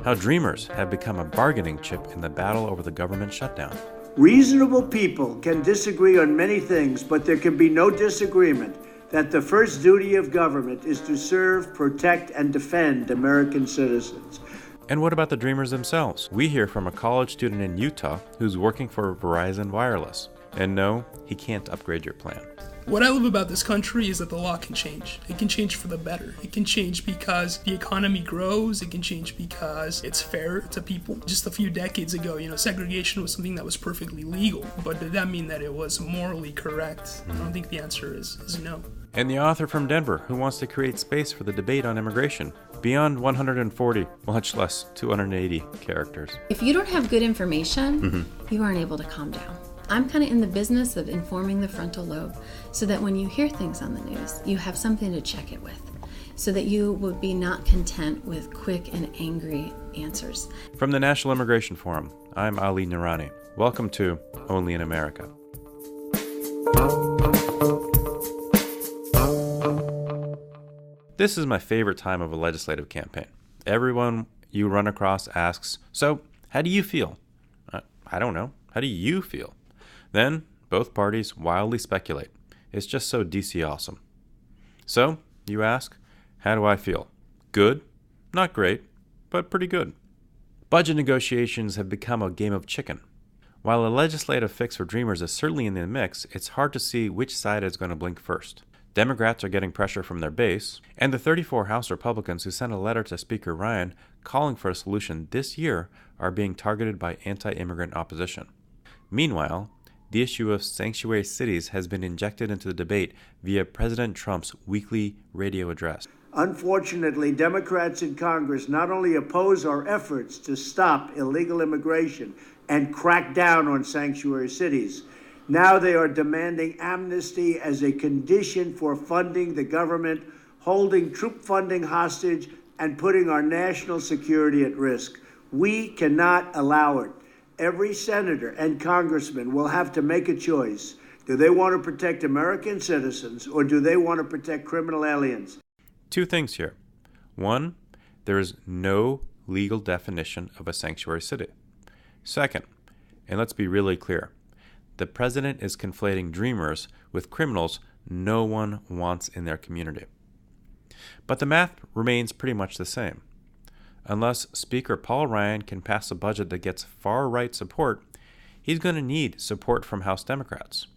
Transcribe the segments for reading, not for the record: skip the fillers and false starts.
how dreamers have become a bargaining chip in the battle over the government shutdown. Reasonable people can disagree on many things, but there can be no disagreement that the first duty of government is to serve, protect, and defend American citizens. And what about the dreamers themselves? We hear from a college student in Utah who's working for Verizon Wireless. And no, he can't upgrade your plan. What I love about this country is that the law can change. It can change for the better. It can change because the economy grows. It can change because it's fair to people. Just a few decades ago, segregation was something that was perfectly legal. But did that mean that it was morally correct? I don't think the answer is no. And the author from Denver who wants to create space for the debate on immigration. Beyond 140, much less 280 characters. If you don't have good information, you aren't able to calm down. I'm kind of in the business of informing the frontal lobe so that when you hear things on the news, you have something to check it with, so that you would be not content with quick and angry answers. From the National Immigration Forum, I'm Ali Noorani. Welcome to Only in America. This is my favorite time of a legislative campaign. Everyone you run across asks, so how do you feel? I don't know. How do you feel? Then both parties wildly speculate. It's just so DC awesome. So, you ask, how do I feel? Good? Not great, but pretty good. Budget negotiations have become a game of chicken. While a legislative fix for dreamers is certainly in the mix, it's hard to see which side is going to blink first. Democrats are getting pressure from their base, and the 34 House Republicans who sent a letter to Speaker Ryan calling for a solution this year are being targeted by anti-immigrant opposition. Meanwhile, the issue of sanctuary cities has been injected into the debate via President Trump's weekly radio address. Unfortunately, Democrats in Congress not only oppose our efforts to stop illegal immigration and crack down on sanctuary cities, now they are demanding amnesty as a condition for funding the government, holding troop funding hostage, and putting our national security at risk. We cannot allow it. Every senator and congressman will have to make a choice. Do they want to protect American citizens or do they want to protect criminal aliens? Two things here. One, there is no legal definition of a sanctuary city. Second, and let's be really clear, the president is conflating dreamers with criminals no one wants in their community. But the math remains pretty much the same. Unless Speaker Paul Ryan can pass a budget that gets far-right support, he's going to need support from House Democrats.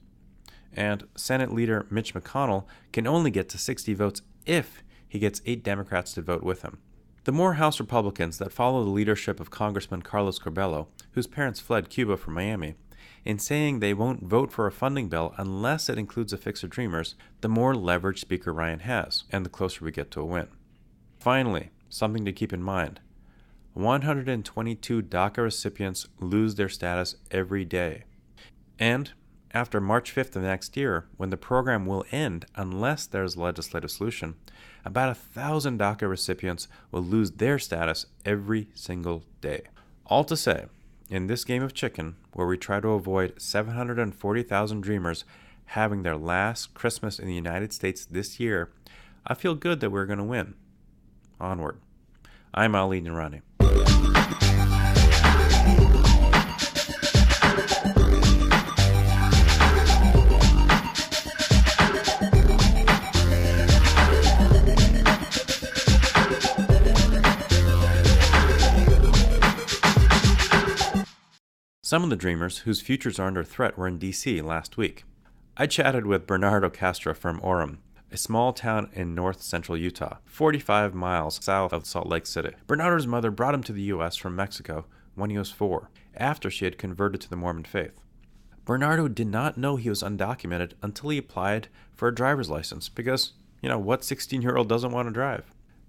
And Senate Leader Mitch McConnell can only get to 60 votes if he gets 8 Democrats to vote with him. The more House Republicans that follow the leadership of Congressman Carlos Curbelo, whose parents fled Cuba from Miami, in saying they won't vote for a funding bill unless it includes a fix for dreamers, the more leverage Speaker Ryan has, and the closer we get to a win. Finally, something to keep in mind. 122 DACA recipients lose their status every day. And after March 5th of next year, when the program will end unless there's a legislative solution, about 1,000 DACA recipients will lose their status every single day. All to say, in this game of chicken, where we try to avoid 740,000 dreamers having their last Christmas in the United States this year, I feel good that we're going to win. Onward. I'm Ali Noorani. Some of the dreamers whose futures are under threat were in D.C. last week. I chatted with Bernardo Castro from Orem, a small town in north-central Utah, 45 miles south of Salt Lake City. Bernardo's mother brought him to the U.S. from Mexico when he was 4, after she had converted to the Mormon faith. Bernardo did not know he was undocumented until he applied for a driver's license because, what 16-year-old doesn't want to drive?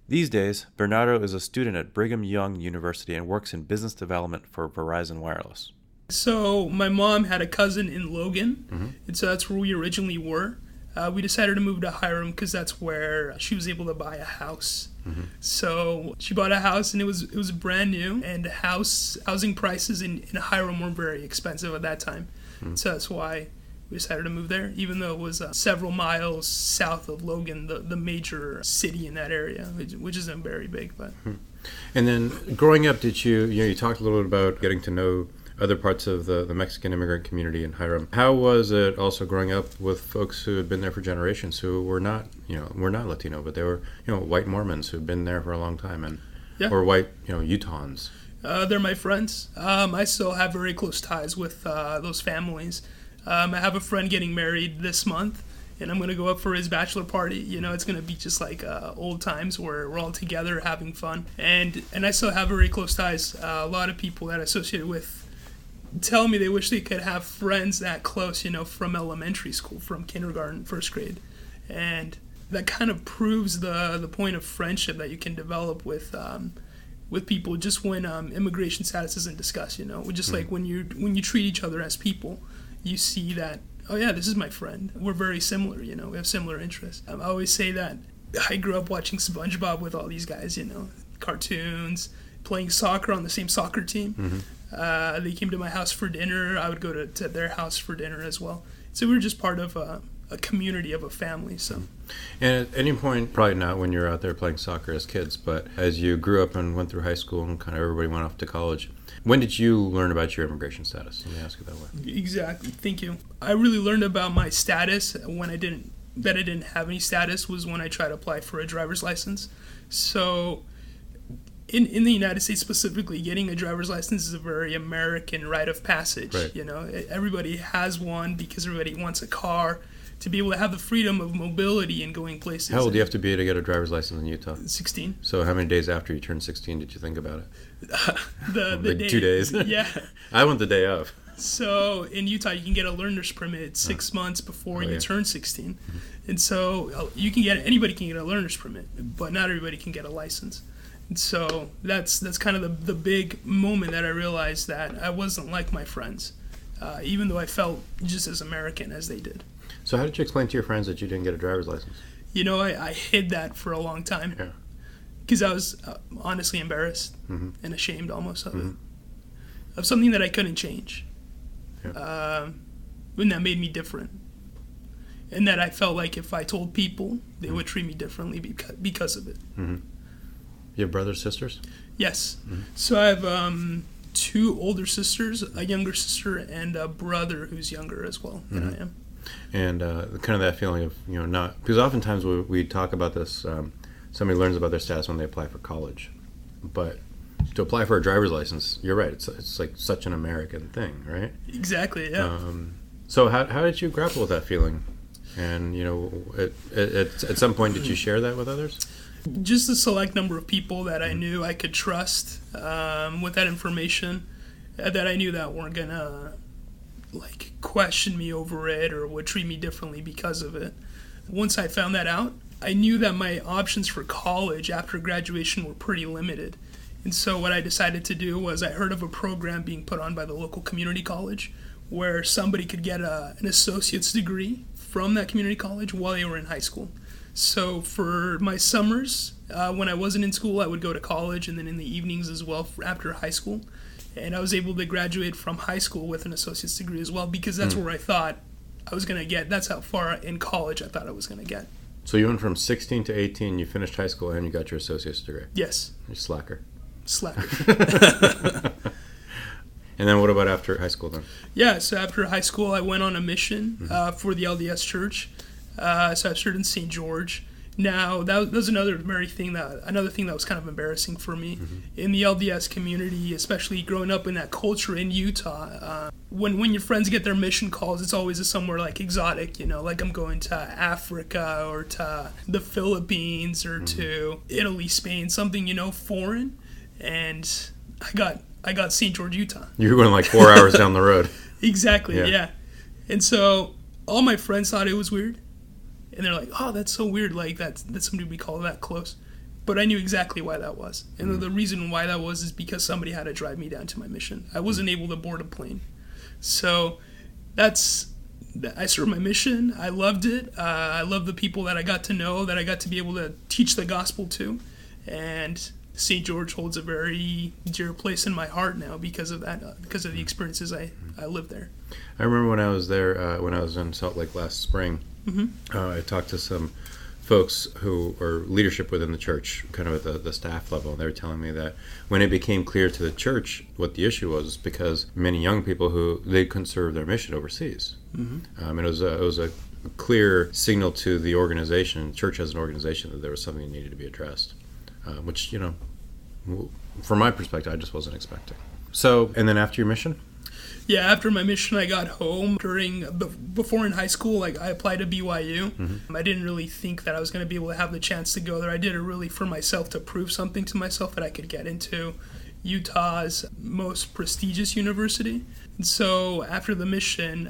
These days, Bernardo is a student at Brigham Young University and works in business development for Verizon Wireless. So my mom had a cousin in Logan, and so that's where we originally were. We decided to move to Hiram because that's where she was able to buy a house. So she bought a house, and it was brand new, and housing prices in Hiram were very expensive at that time. So that's why we decided to move there, even though it was several miles south of Logan, the major city in that area, which isn't very big. But And then growing up, did you talked a little bit about getting to know other parts of the Mexican immigrant community in Hiram. How was it also growing up with folks who had been there for generations who were not Latino, but they were, white Mormons who'd been there for a long time, and or white, Utahns? They're my friends. I still have very close ties with those families. I have a friend getting married this month, and I'm going to go up for his bachelor party. It's going to be just like old times where we're all together having fun. And I still have very close ties. A lot of people that I associate with tell me they wish they could have friends that close, from elementary school, from kindergarten, first grade. And that kind of proves the point of friendship that you can develop with people just when immigration status isn't discussed, just like when you treat each other as people, you see that, oh yeah, this is my friend. We're very similar, we have similar interests. I always say that I grew up watching SpongeBob with all these guys, cartoons, playing soccer on the same soccer team. Mm-hmm. They came to my house for dinner. I would go to their house for dinner as well. So we were just part of a community, of a family. So, and at any point, probably not when you're out there playing soccer as kids, but as you grew up and went through high school and kind of everybody went off to college, when did you learn about your immigration status? Let me ask it that way. Exactly. Thank you. I really learned about my status when I didn't have any status was when I tried to apply for a driver's license. So in the United States specifically, getting a driver's license is a very American rite of passage. Right. Everybody has one because everybody wants a car to be able to have the freedom of mobility and going places. How old do you have to be to get a driver's license in Utah? 16. So how many days after you turned 16 did you think about it? The like day, 2 days? Yeah. I went the day of. So in Utah, you can get a learner's permit 6 months before you turn 16. Mm-hmm. And so anybody can get a learner's permit, but not everybody can get a license. And so that's kind of the big moment that I realized that I wasn't like my friends, even though I felt just as American as they did. So how did you explain to your friends that you didn't get a driver's license? I hid that for a long time. Yeah. Because I was honestly embarrassed and ashamed almost of it. Of something that I couldn't change. Yeah. And that made me different. And that I felt like if I told people, they would treat me differently because of it. Mm-hmm. You have brothers, sisters? Yes. Mm-hmm. So I have 2 older sisters, a younger sister, and a brother who's younger as well than I am. And kind of that feeling of, not... Because oftentimes we talk about this, somebody learns about their status when they apply for college. But to apply for a driver's license, you're right, it's like such an American thing, right? Exactly, yeah. So how did you grapple with that feeling? And, at some point, did you share that with others? Just a select number of people that I knew I could trust with that information, that I knew that weren't going to question me over it or would treat me differently because of it. Once I found that out, I knew that my options for college after graduation were pretty limited. And so what I decided to do was I heard of a program being put on by the local community college where somebody could get an associate's degree from that community college while they were in high school. So for my summers, when I wasn't in school, I would go to college, and then in the evenings as well after high school. And I was able to graduate from high school with an associate's degree as well, because that's where I thought I was going to get. That's how far in college I thought I was going to get. So you went from 16 to 18, you finished high school, and you got your associate's degree? Yes. You're slacker. And then what about after high school then? Yeah, so after high school, I went on a mission for the LDS Church. So I started in St. George. Now, that was another thing that was kind of embarrassing for me. In the LDS community, especially growing up in that culture in Utah, when your friends get their mission calls, it's always somewhere like exotic, like I'm going to Africa or to the Philippines or to Italy, Spain, something, foreign. And I got St. George, Utah. You were going 4 hours down the road. Exactly, yeah. And so all my friends thought it was weird. And they're like, oh, that's so weird, that's somebody we call that close. But I knew exactly why that was. And the reason why that was is because somebody had to drive me down to my mission. I wasn't able to board a plane. So I served my mission. I loved it. I loved the people that I got to know, that I got to be able to teach the gospel to. And St. George holds a very dear place in my heart now because of that, because of the experiences I lived there. I remember when I was there, when I was in Salt Lake last spring, I talked to some folks who are leadership within the church, kind of at the staff level, and they were telling me that when it became clear to the church what the issue was, because many young people who they couldn't serve their mission overseas. And it was a clear signal to the organization, church as an organization, that there was something that needed to be addressed, which, from my perspective, I just wasn't expecting. So, and then after your mission? Yeah, after my mission, I got home. Before in high school, I applied to BYU. I didn't really think that I was going to be able to have the chance to go there. I did it really for myself, to prove something to myself, that I could get into Utah's most prestigious university. And so after the mission,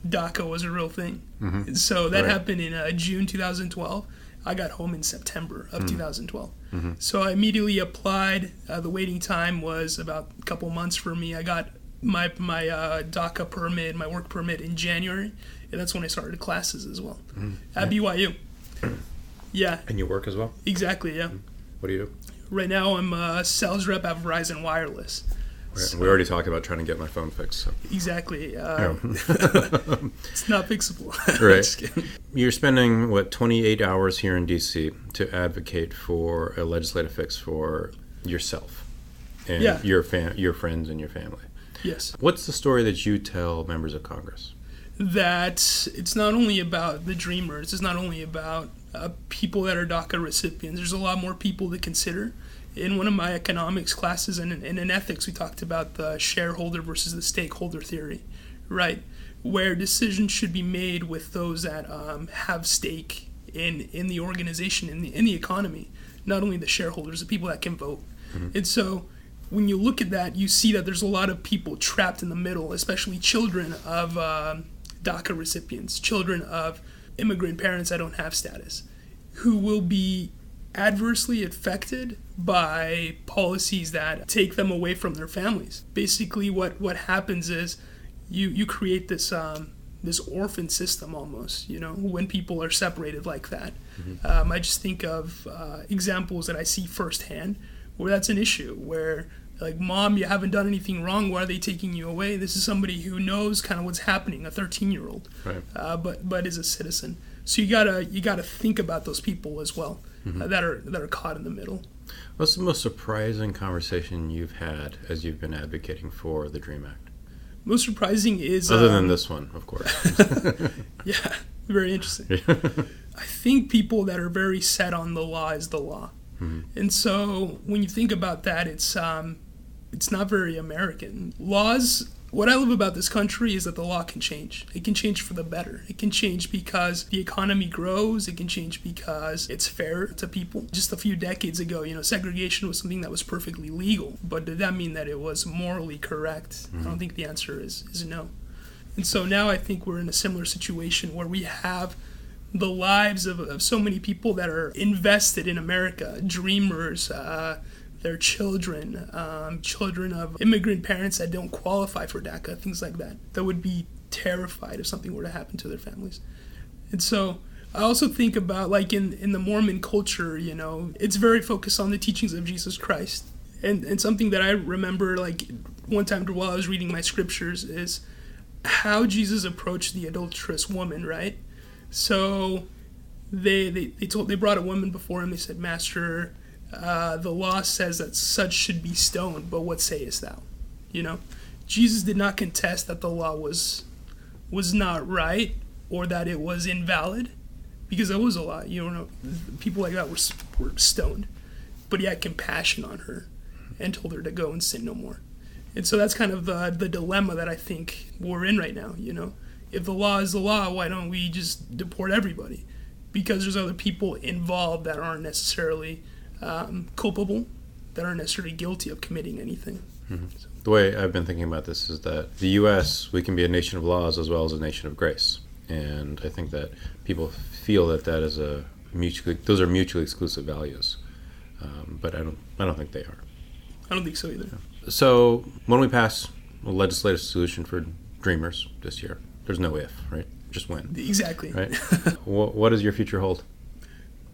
DACA was a real thing. So that happened in June 2012. I got home in September of 2012. So I immediately applied. The waiting time was about a couple months for me. I got my DACA permit, my work permit, in January, and that's when I started classes as well at BYU. Yeah. And you work as well? Exactly, yeah. What do you do? Right now I'm a sales rep at Verizon Wireless. So, we already talked about trying to get my phone fixed. So. Exactly. It's not fixable. Right. You're spending, 28 hours here in D.C. to advocate for a legislative fix for yourself and your friends and your family. Yes. What's the story that you tell members of Congress? That it's not only about the dreamers, it's not only about people that are DACA recipients. There's a lot more people to consider. In one of my economics classes and in ethics, we talked about the shareholder versus the stakeholder theory, right? Where decisions should be made with those that have stake in the organization, in the economy, not only the shareholders, the people that can vote. And so when you look at that, you see that there's a lot of people trapped in the middle, especially children of DACA recipients, children of immigrant parents that don't have status, who will be adversely affected by policies that take them away from their families. Basically, what happens is you create this orphan system almost, when people are separated like that. I just think of examples that I see firsthand where that's an issue, where Mom, you haven't done anything wrong, why are they taking you away? This is somebody who knows kind of what's happening, a 13-year-old, right. But is a citizen. So you gotta think about those people as well, that are caught in the middle. What's the most surprising conversation you've had as you've been advocating for the DREAM Act? Most surprising is other than this one, of course. Yeah, very interesting. I think people that are very set on the law is the law. And so when you think about that, it's not very American. Laws, what I love about this country is that the law can change. It can change for the better. It can change because the economy grows. It can change because it's fair to people. Just a few decades ago, segregation was something that was perfectly legal. But did that mean that it was morally correct? I don't think the answer is no. And so now I think we're in a similar situation where we have the lives of so many people that are invested in America, dreamers, their children, children of immigrant parents that don't qualify for DACA, things like that would be terrified if something were to happen to their families. And so I also think about, in the Mormon culture, it's very focused on the teachings of Jesus Christ. And something that I remember, one time while I was reading my scriptures, is how Jesus approached the adulterous woman, right? So they brought a woman before him. They said, Master, the law says that such should be stoned, but what sayest thou? Jesus did not contest that the law was not right or that it was invalid, because there was a law. People like that were stoned, but he had compassion on her and told her to go and sin no more. And so that's kind of the dilemma that I think we're in right now. If the law is the law, why don't we just deport everybody? Because there's other people involved that aren't necessarily culpable, that aren't necessarily guilty of committing anything. So. The way I've been thinking about this is that the U.S., we can be a nation of laws as well as a nation of grace. And I think that people feel that is those are mutually exclusive values. But I don't think they are. I don't think so either. So when we pass a legislative solution for Dreamers this year, there's no if, right? Just when. Exactly. Right? What does your future hold?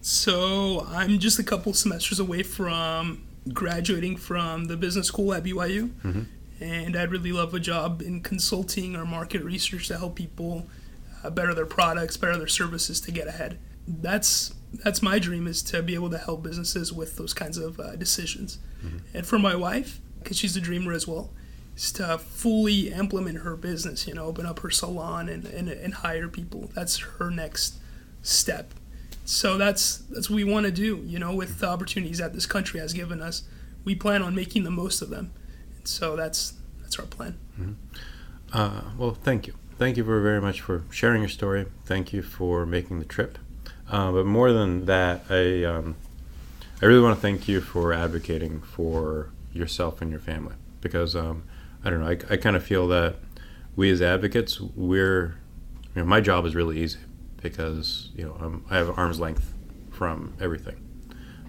So I'm just a couple semesters away from graduating from the business school at BYU. And I'd really love a job in consulting or market research to help people better their products, better their services to get ahead. that's my dream, is to be able to help businesses with those kinds of decisions. And for my wife, because she's a dreamer as well, is to fully implement her business, open up her salon and hire people. That's her next step. So that's what we want to do, with the opportunities that this country has given us. We plan on making the most of them. And so that's our plan. Well, thank you. Thank you very much for sharing your story. Thank you for making the trip. But more than that, I really want to thank you for advocating for yourself and your family, because I don't know, I kind of feel that we as advocates, my job is really easy because I have arm's length from everything,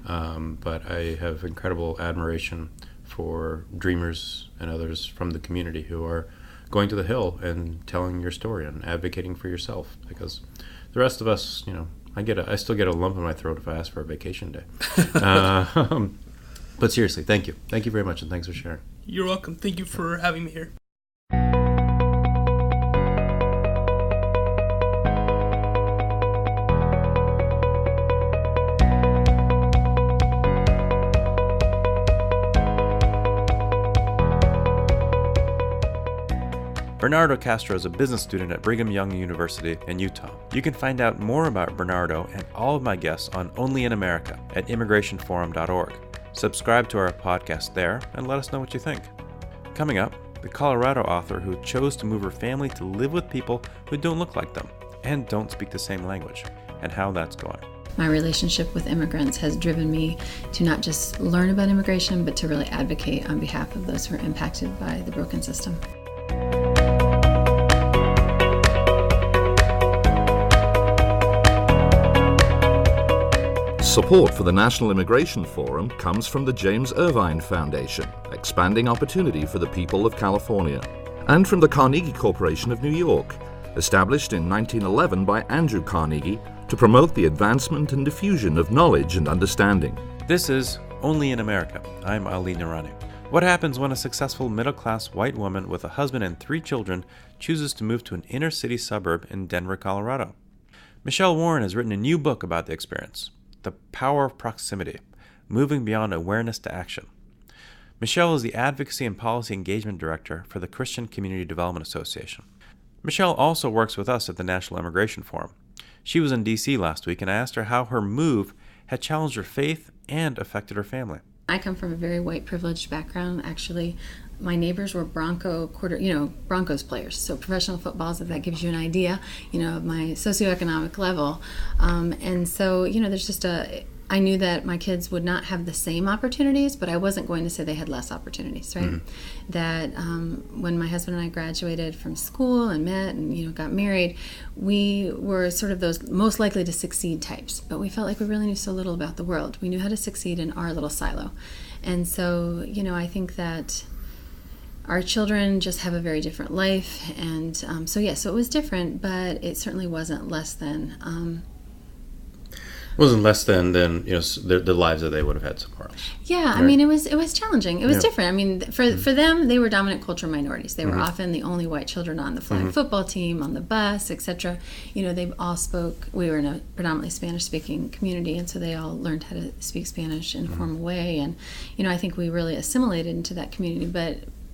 but I have incredible admiration for dreamers and others from the community who are going to the Hill and telling your story and advocating for yourself, because the rest of us, I still get a lump in my throat if I ask for a vacation day. But seriously, thank you. Thank you very much, and thanks for sharing. You're welcome. Thank you for having me here. Bernardo Castro is a business student at Brigham Young University in Utah. You can find out more about Bernardo and all of my guests on Only in America at immigrationforum.org. Subscribe to our podcast there and let us know what you think. Coming up, the Colorado author who chose to move her family to live with people who don't look like them and don't speak the same language, and how that's going. My relationship with immigrants has driven me to not just learn about immigration, but to really advocate on behalf of those who are impacted by the broken system. Support for the National Immigration Forum comes from the James Irvine Foundation, expanding opportunity for the people of California, and from the Carnegie Corporation of New York, established in 1911 by Andrew Carnegie to promote the advancement and diffusion of knowledge and understanding. This is Only in America. I'm Ali Narani. What happens when a successful middle-class white woman with a husband and 3 children chooses to move to an inner-city suburb in Denver, Colorado? Michelle Warren has written a new book about the experience, The Power of Proximity, Moving Beyond Awareness to Action. Michelle is the Advocacy and Policy Engagement Director for the Christian Community Development Association. Michelle also works with us at the National Immigration Forum. She was in D.C. last week, and I asked her how her move had challenged her faith and affected her family. I come from a very white privileged background. Actually, my neighbors were Broncos players, so professional football, so that gives you an idea, of my socioeconomic level. And so, there's just I knew that my kids would not have the same opportunities, but I wasn't going to say they had less opportunities, right? Mm-hmm. That when my husband and I graduated from school and met and, got married, we were sort of those most likely to succeed types, but we felt like we really knew so little about the world. We knew how to succeed in our little silo. And so, I think that our children just have a very different life. And so it was different, but it certainly wasn't less than. Wasn't less than the lives that they would have had somewhere else. Yeah, right? I mean, it was challenging. It was different. I mean, for them, they were dominant cultural minorities. They were often the only white children on the flag football team, on the bus, etc. They all spoke. We were in a predominantly Spanish-speaking community, and so they all learned how to speak Spanish in a formal way. And I think we really assimilated into that community.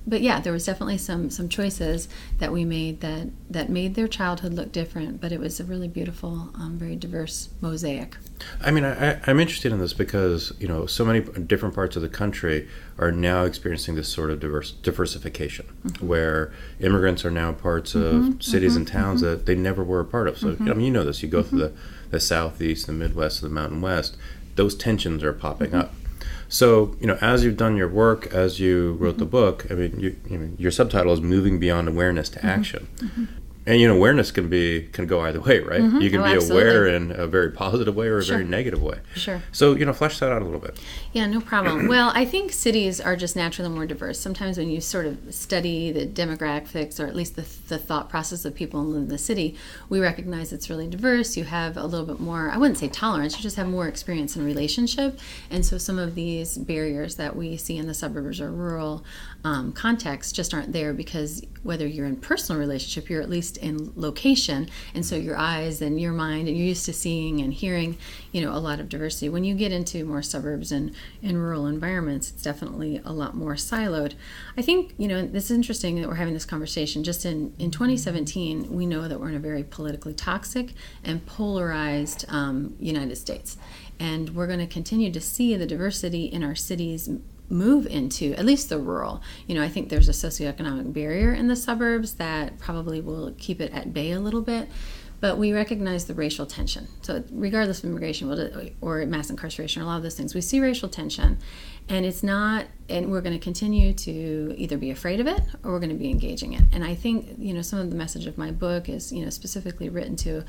But yeah, there was definitely some choices that we made that made their childhood look different, but it was a really beautiful, very diverse mosaic. I mean, I'm interested in this because, so many different parts of the country are now experiencing this sort of diversification, where immigrants are now parts of cities and towns that they never were a part of. So, this, you go through the Southeast, the Midwest, the Mountain West, those tensions are popping up. So, as you've done your work, as you wrote the book, I mean, your subtitle is Moving Beyond Awareness to Action. And, awareness can go either way, right? You can be aware in a very positive way or a very negative way. Sure. So, flesh that out a little bit. Yeah, no problem. Well, I think cities are just naturally more diverse. Sometimes when you sort of study the demographics, or at least the thought process of people in the city, we recognize it's really diverse. You have a little bit more, I wouldn't say tolerance, you just have more experience in relationship. And so some of these barriers that we see in the suburbs or rural contexts just aren't there, because whether you're in personal relationship, you're at least based in location, and so your eyes and your mind, and you're used to seeing and hearing, a lot of diversity. When you get into more suburbs and in rural environments, it's definitely a lot more siloed. I think, this is interesting that we're having this conversation. Just in 2017, we know that we're in a very politically toxic and polarized United States. And we're going to continue to see the diversity in our cities move into at least the rural. I think there's a socioeconomic barrier in the suburbs that probably will keep it at bay a little bit. But we recognize the racial tension. So regardless of immigration or mass incarceration, or a lot of those things, we see racial tension. And it's not, and we're going to continue to either be afraid of it or we're going to be engaging it. And I think, some of the message of my book is, specifically written to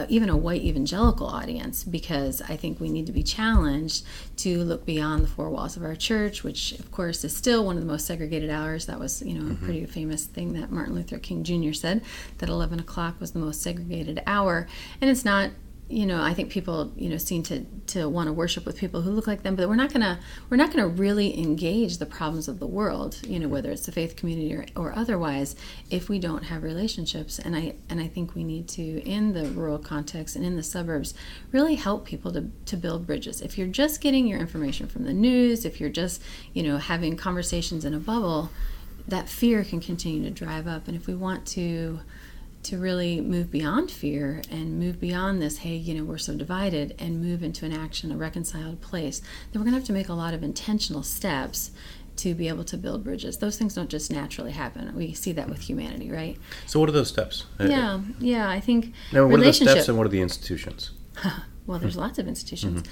even a white evangelical audience, because I think we need to be challenged to look beyond the four walls of our church, which of course is still one of the most segregated hours. That was, a pretty famous thing that Martin Luther King Jr. said, that 11 o'clock was the most segregated hour. And it's not, I think people, seem to want to worship with people who look like them, but we're not gonna really engage the problems of the world, whether it's the faith community or otherwise, if we don't have relationships. And I think we need to, in the rural context and in the suburbs, really help people to build bridges. If you're just getting your information from the news, if you're just, having conversations in a bubble, that fear can continue to drive up. And if we want to really move beyond fear and move beyond this, hey, we're so divided, and move into an action, a reconciled place, then we're going to have to make a lot of intentional steps to be able to build bridges. Those things don't just naturally happen. We see that with humanity, right? So what are those steps? Yeah, I think now, what are the steps and what are the institutions? Well, there's lots of institutions.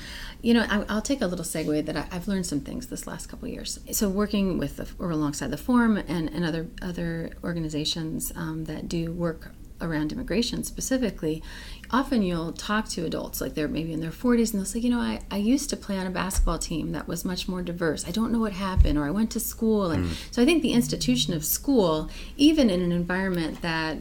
I'll take a little segue that I've learned some things this last couple of years. So working with or alongside the Forum and other organizations that do work around immigration specifically, often you'll talk to adults, like they're maybe in their 40s, and they'll say, I used to play on a basketball team that was much more diverse. I don't know what happened, or I went to school. And so I think the institution of school, even in an environment that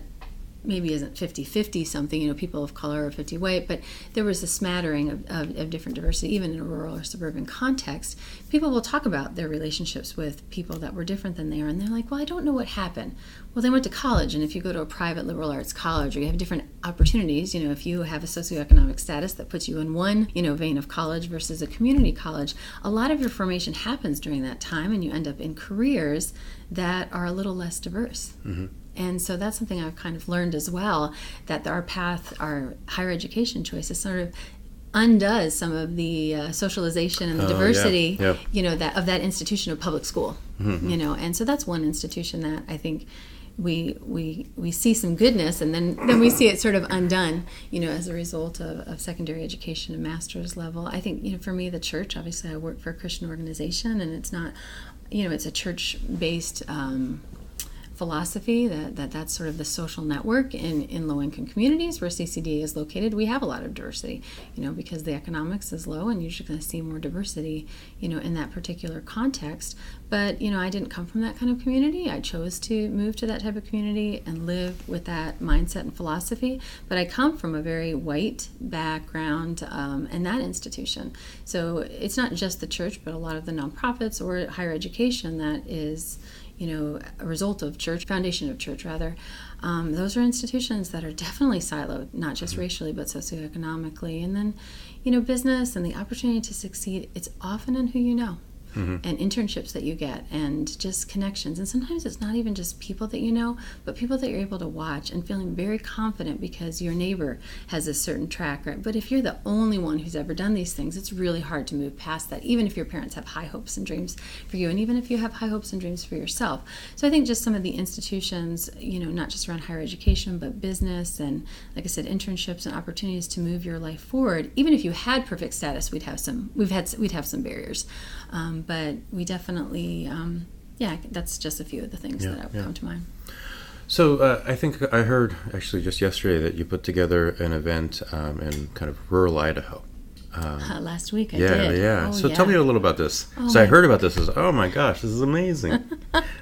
maybe isn't 50-50 something, people of color or 50 white, but there was a smattering of different diversity, even in a rural or suburban context. People will talk about their relationships with people that were different than they are, and they're like, well, I don't know what happened. Well, they went to college, and if you go to a private liberal arts college, or you have different opportunities, if you have a socioeconomic status that puts you in one, vein of college versus a community college, a lot of your formation happens during that time, and you end up in careers that are a little less diverse. And so that's something I've kind of learned as well, that our path, our higher education choices sort of undoes some of the socialization and the diversity, that of that institution of public school, and so that's one institution that I think we see some goodness, and then we see it sort of undone, as a result of secondary education and master's level. I think, for me, the church, obviously I work for a Christian organization, and it's not, it's a church-based philosophy that's sort of the social network in low-income communities where CCDA is located. We have a lot of diversity, because the economics is low, and you're just going to see more diversity, in that particular context. But, I didn't come from that kind of community. I chose to move to that type of community and live with that mindset and philosophy. But I come from a very white background and that institution. So it's not just the church, but a lot of the nonprofits or higher education that is, a result of church, foundation of church rather, those are institutions that are definitely siloed, not just racially, but socioeconomically. And then, business and the opportunity to succeed, it's often in who you know. And internships that you get, and just connections. And sometimes it's not even just people that you know, but people that you're able to watch and feeling very confident because your neighbor has a certain track record. But if you're the only one who's ever done these things, it's really hard to move past that, even if your parents have high hopes and dreams for you, and even if you have high hopes and dreams for yourself. So I think just some of the institutions, not just around higher education, but business and, like I said, internships and opportunities to move your life forward. Even if you had perfect status, we'd have some barriers. But we definitely, that's just a few of the things that have come to mind. So I think I heard actually just yesterday that you put together an event in kind of rural Idaho. Last week I did. Yeah. So tell me a little about this. I heard about this as, oh my gosh, this is amazing.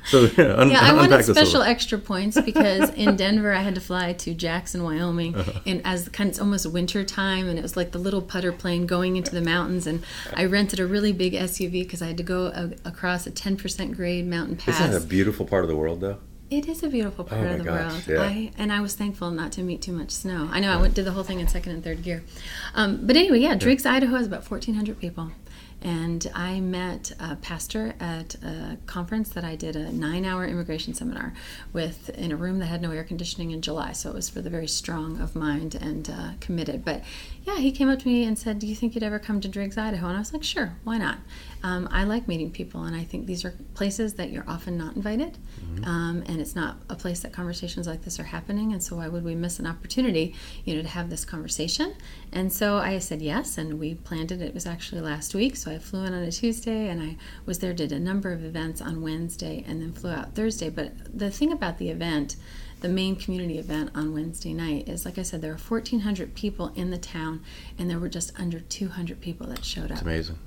So I wanted special extra points because in Denver I had to fly to Jackson, Wyoming, and it's almost winter time, and it was like the little putter plane going into the mountains, and I rented a really big SUV because I had to go across a 10% grade mountain pass. Isn't that a beautiful part of the world, though? It is a beautiful part of the world. Yeah. I was thankful not to meet too much snow. I know I did the whole thing in second and third gear. But anyway, Driggs, Idaho has about 1,400 people. And I met a pastor at a conference that I did a 9-hour immigration seminar with in a room that had no air conditioning in July. So it was for the very strong of mind and committed. But yeah, he came up to me and said, "Do you think you'd ever come to Driggs, Idaho?" And I was like, "Sure, why not?" I like meeting people, and I think these are places that you're often not invited. And it's not a place that conversations like this are happening. And so why would we miss an opportunity, to have this conversation? And so I said yes, and we planned it. It was actually last week. So I flew in on a Tuesday, and I was there, did a number of events on Wednesday, and then flew out Thursday. But the thing about the event, the main community event on Wednesday night, is, like I said, there were 1,400 people in the town, and there were just under 200 people that showed up. It's amazing.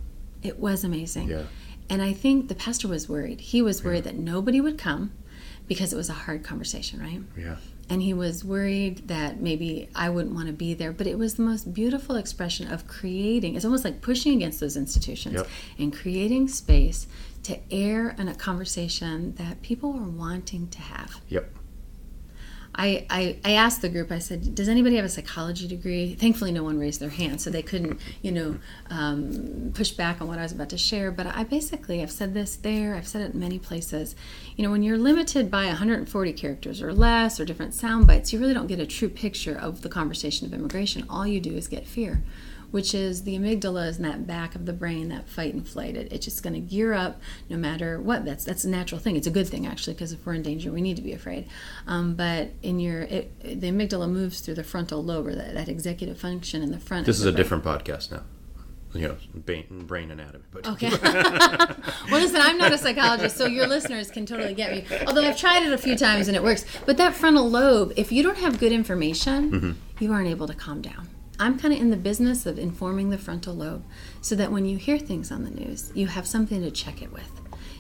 It was amazing. Yeah. And I think the pastor was worried. He was worried that nobody would come because it was a hard conversation, right? Yeah. And he was worried that maybe I wouldn't want to be there. But it was the most beautiful expression of creating. It's almost like pushing against those institutions and creating space to air in a conversation that people were wanting to have. Yep. I asked the group, I said, "Does anybody have a psychology degree?" Thankfully, no one raised their hand, so they couldn't, push back on what I was about to share. But I've said this there, I've said it in many places. When you're limited by 140 characters or less or different sound bites, you really don't get a true picture of the conversation of immigration. All you do is get fear, which is the amygdala is in that back of the brain, that fight and flight. It's just going to gear up no matter what. That's a natural thing. It's a good thing, actually, because if we're in danger, we need to be afraid. But the amygdala moves through the frontal lobe, or that executive function in the front. This is a different podcast now. Brain anatomy. But. Okay. Well, listen, I'm not a psychologist, so your listeners can totally get me. Although I've tried it a few times and it works. But that frontal lobe, if you don't have good information, you aren't able to calm down. I'm kind of in the business of informing the frontal lobe so that when you hear things on the news, you have something to check it with,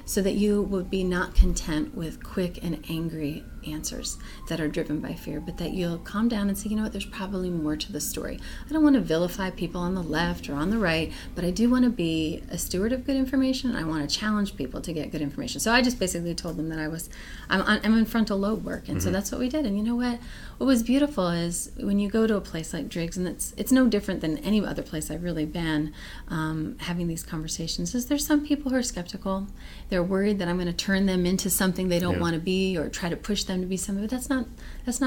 so that you would be not content with quick and angry answers that are driven by fear, but that you'll calm down and say, there's probably more to the story. I don't want to vilify people on the left or on the right, but I do want to be a steward of good information, and I want to challenge people to get good information. So I just basically told them that I'm in frontal lobe work, and so that's what we did. And you know what? What was beautiful is when you go to a place like Driggs, and it's no different than any other place I've really been having these conversations, is there's some people who are skeptical. They're worried that I'm going to turn them into something they don't want to be, or try to push them to be something. But that's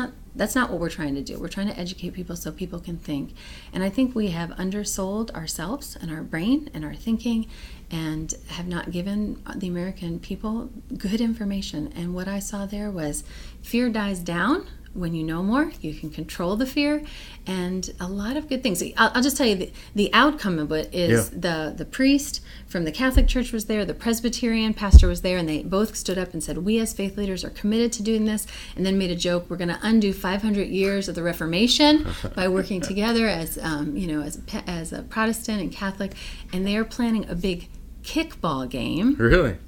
not what we're trying to do. We're trying to educate people so people can think. And I think we have undersold ourselves and our brain and our thinking, and have not given the American people good information. And what I saw there was fear dies down when you know more. You can control the fear, and a lot of good things. I'll just tell you the outcome of it is the priest from the Catholic Church was there, the Presbyterian pastor was there, and they both stood up and said, "We as faith leaders are committed to doing this," and then made a joke, "We're going to undo 500 years of the Reformation by working together as a Protestant and Catholic," and they are planning a big kickball game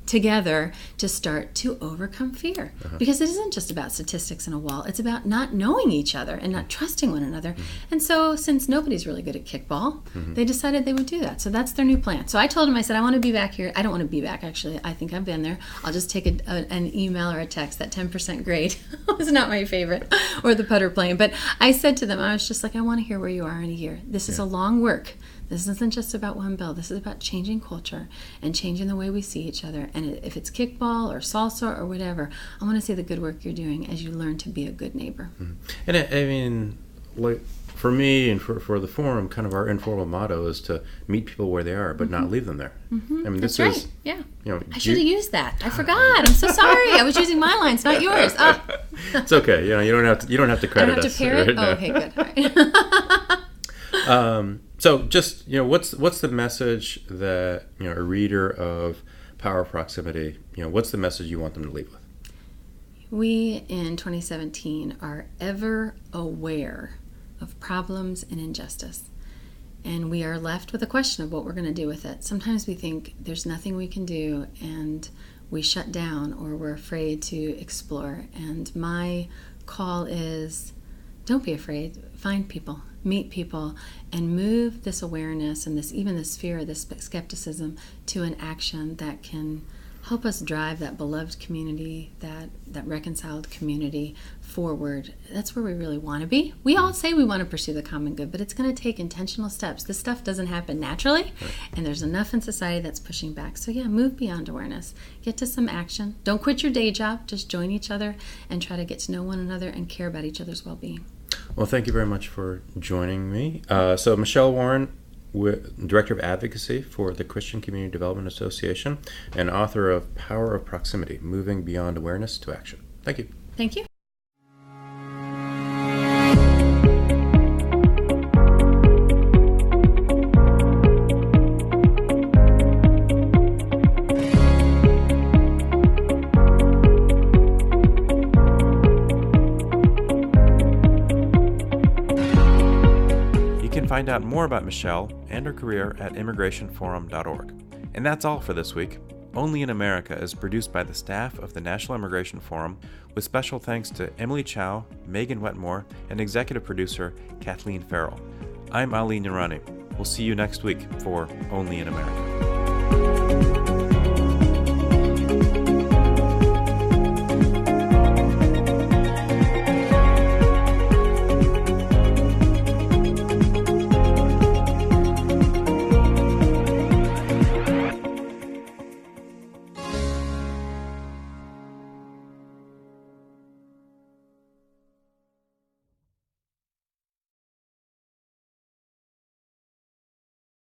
together to start to overcome fear. Because it isn't just about statistics and a wall. It's about not knowing each other and not trusting one another. And so since nobody's really good at kickball, they decided they would do that. So that's their new plan. So I told them, I said, I want to be back here. I don't want to be back, actually. I think I've been there. I'll just take an email or a text. That 10% grade was not my favorite, or the putter playing. But I said to them, I was just like, I want to hear where you are in a year. This is a long work. This isn't just about one bill. This is about changing culture and changing the way we see each other. And if it's kickball or salsa or whatever, I want to see the good work you're doing as you learn to be a good neighbor. And I mean, like for me and for the forum, kind of our informal motto is to meet people where they are, but not leave them there. I mean, That's this right. is, Yeah. I should have used that. I forgot. I'm so sorry. I was using my lines, not yours. It's okay. You don't have to credit us. I don't have to parrot? Right? Okay, good. All right. So just, what's the message that, a reader of Power of Proximity, what's the message you want them to leave with? We in 2017 are ever aware of problems and injustice. And we are left with a question of what we're going to do with it. Sometimes we think there's nothing we can do, and we shut down, or we're afraid to explore. And my call is, don't be afraid. Find people, meet people, and move this awareness and this fear, this skepticism to an action that can help us drive that beloved community, that reconciled community forward. That's where we really want to be. We all say we want to pursue the common good, but it's going to take intentional steps. This stuff doesn't happen naturally, and there's enough in society that's pushing back. So yeah, move beyond awareness. Get to some action. Don't quit your day job. Just join each other and try to get to know one another and care about each other's well-being. Well, thank you very much for joining me. So Michelle Warren, Director of Advocacy for the Christian Community Development Association and author of Power of Proximity, Moving Beyond Awareness to Action. Thank you. Thank you. Find out more about Michelle and her career at immigrationforum.org. And that's all for this week. Only in America is produced by the staff of the National Immigration Forum, with special thanks to Emily Chow, Megan Wetmore, and executive producer Kathleen Farrell. I'm Ali Nirani. We'll see you next week for Only in America.